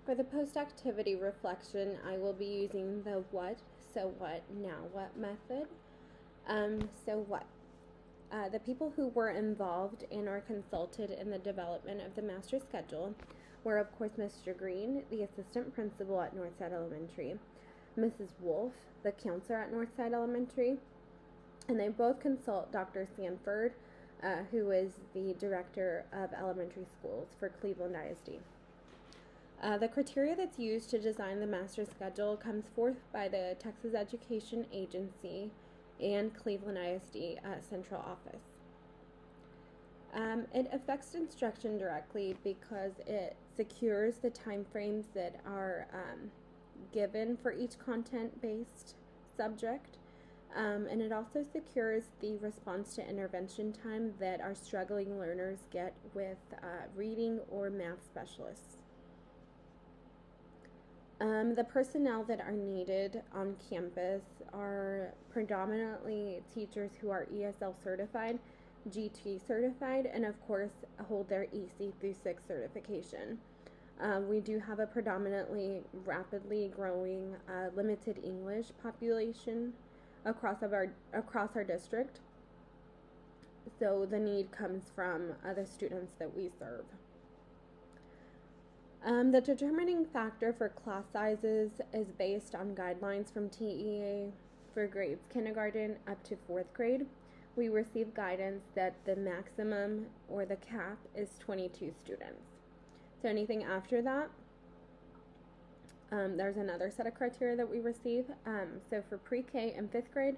For the post-activity reflection, I will be using the what, so what, now what method. So what? The people who were involved and or consulted in the development of the master schedule were, of course, Mr. Green, the assistant principal at Northside Elementary, Mrs. Wolf, the counselor at Northside Elementary, and they both consult Dr. Sanford, who is the director of elementary schools for Cleveland ISD. The criteria that's used to design the master schedule comes forth by the Texas Education Agency and Cleveland ISD central office. It affects instruction directly because it secures the time frames that are given for each content-based subject, and it also secures the response to intervention time that our struggling learners get with reading or math specialists. The personnel that are needed on campus are predominantly teachers who are ESL certified, GT certified, and of course hold their EC through 6 certification. We do have a predominantly rapidly growing limited English population across our district, so the need comes from the students that we serve. The determining factor for class sizes is based on guidelines from TEA for grades kindergarten up to 4th grade. We receive guidance that the maximum or the cap is 22 students. So anything after that, there's another set of criteria that we receive. So for pre-K and 5th grade,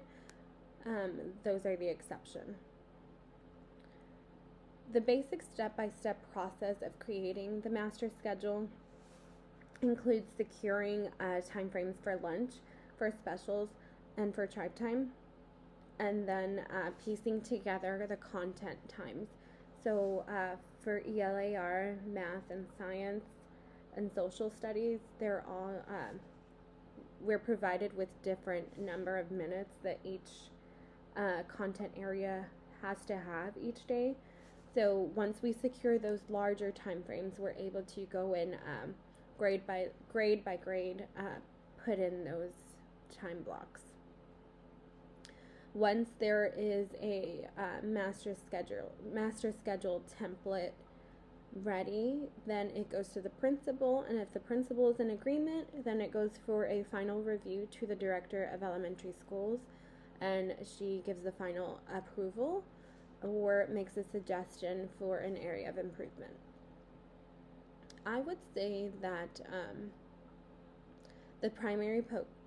those are the exception. The basic step-by-step process of creating the master schedule includes securing timeframes for lunch, for specials, and for tribe time, and then piecing together the content times. So for ELAR, math and science, and social studies, they're all we're provided with different number of minutes that each content area has to have each day. So once we secure those larger time frames, we're able to go in grade by grade, put in those time blocks. Once there is a master schedule template ready, then it goes to the principal, and if the principal is in agreement, then it goes for a final review to the director of elementary schools, and she gives the final approval or makes a suggestion for an area of improvement. I would say that the primary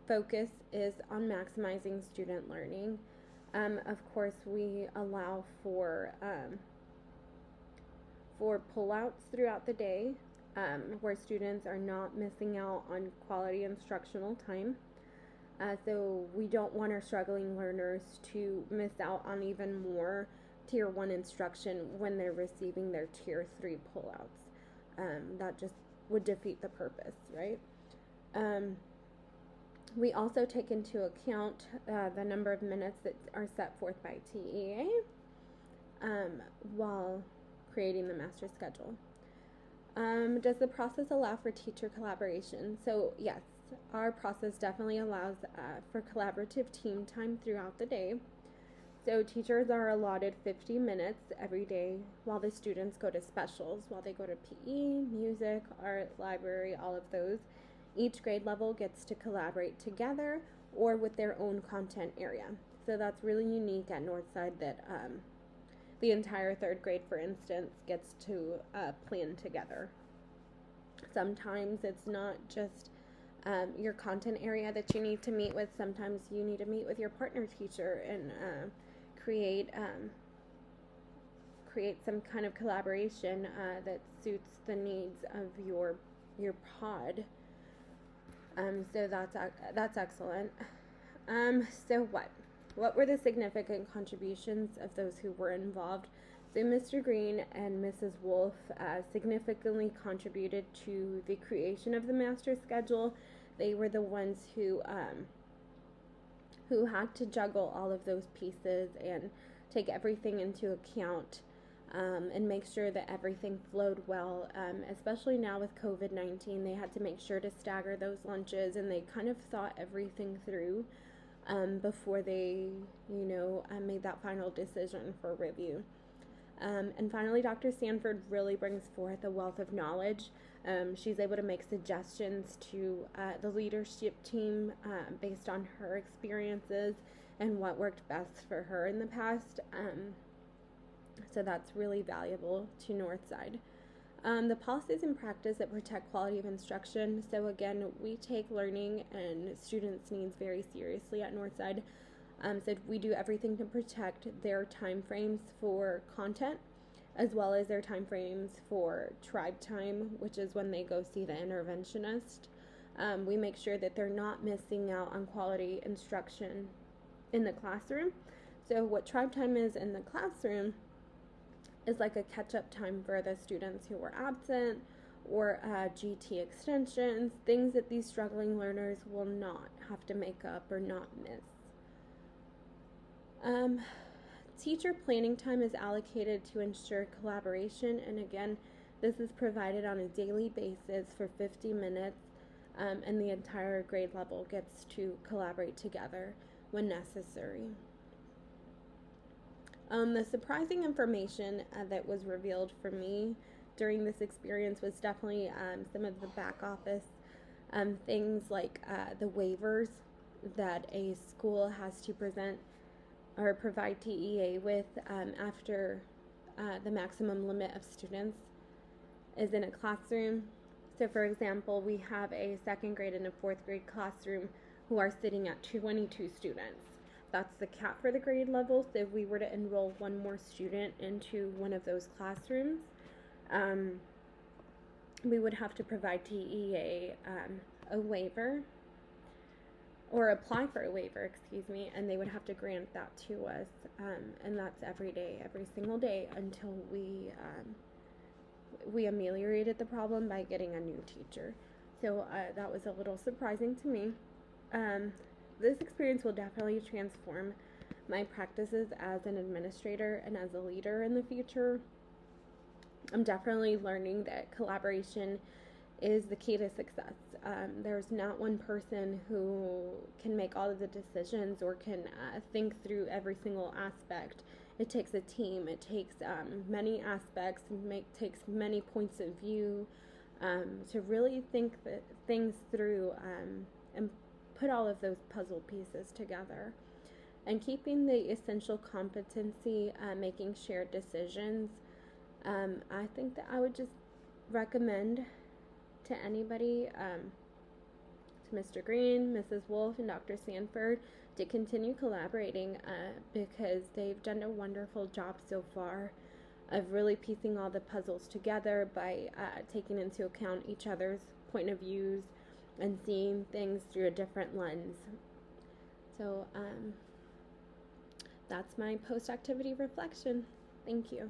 focus is on maximizing student learning. Of course, we allow for pullouts throughout the day where students are not missing out on quality instructional time. So we don't want our struggling learners to miss out on even more Tier 1 instruction when they're receiving their Tier 3 pullouts. That just would defeat the purpose, right? We also take into account the number of minutes that are set forth by TEA while creating the master schedule. Does the process allow for teacher collaboration? So yes, our process definitely allows for collaborative team time throughout the day. So teachers are allotted 50 minutes every day while the students go to specials, while they go to PE, music, art, library, all of those. Each grade level gets to collaborate together or with their own content area. So that's really unique at Northside that the entire 3rd grade, for instance, gets to plan together. Sometimes it's not just your content area that you need to meet with. Sometimes you need to meet with your partner teacher and create some kind of collaboration that suits the needs of your pod. So that's excellent. So what were the significant contributions of those who were involved? So Mr. Green and Mrs. Wolf significantly contributed to the creation of the master schedule. They were the ones who had to juggle all of those pieces and take everything into account and make sure that everything flowed well. Especially now with COVID-19, they had to make sure to stagger those lunches, and they kind of thought everything through before they, made that final decision for review. And finally, Dr. Sanford really brings forth a wealth of knowledge. She's able to make suggestions to the leadership team based on her experiences and what worked best for her in the past. So that's really valuable to Northside. The policies and practice that protect quality of instruction. So again, we take learning and students' needs very seriously at Northside. So we do everything to protect their time frames for content, as well as their time frames for tribe time, which is when they go see the interventionist. We make sure that they're not missing out on quality instruction in the classroom. So what tribe time is in the classroom is like a catch-up time for the students who were absent, or GT extensions, things that these struggling learners will not have to make up or not miss. Teacher planning time is allocated to ensure collaboration, and again, this is provided on a daily basis for 50 minutes, and the entire grade level gets to collaborate together when necessary. The surprising information that was revealed for me during this experience was definitely some of the back office things like the waivers that a school has to present or provide TEA with after the maximum limit of students is in a classroom. So for example, we have a second grade and a fourth grade classroom who are sitting at 22 students. That's the cap for the grade level. So if we were to enroll one more student into one of those classrooms, we would have to provide TEA a waiver, or apply for a waiver, and they would have to grant that to us, and that's every single day until we ameliorated the problem by getting a new teacher. So that was a little surprising to me. This experience will definitely transform my practices as an administrator and as a leader in the future. I'm definitely learning that collaboration is the key to success. There's not one person who can make all of the decisions or can think through every single aspect. It takes a team. It takes many aspects and takes many points of view to really think things through and put all of those puzzle pieces together. And keeping the essential competency, making shared decisions, I think that I would just recommend to anybody, to Mr. Green, Mrs. Wolf, and Dr. Sanford, to continue collaborating because they've done a wonderful job so far of really piecing all the puzzles together by taking into account each other's point of views and seeing things through a different lens. So that's my post-activity reflection. Thank you.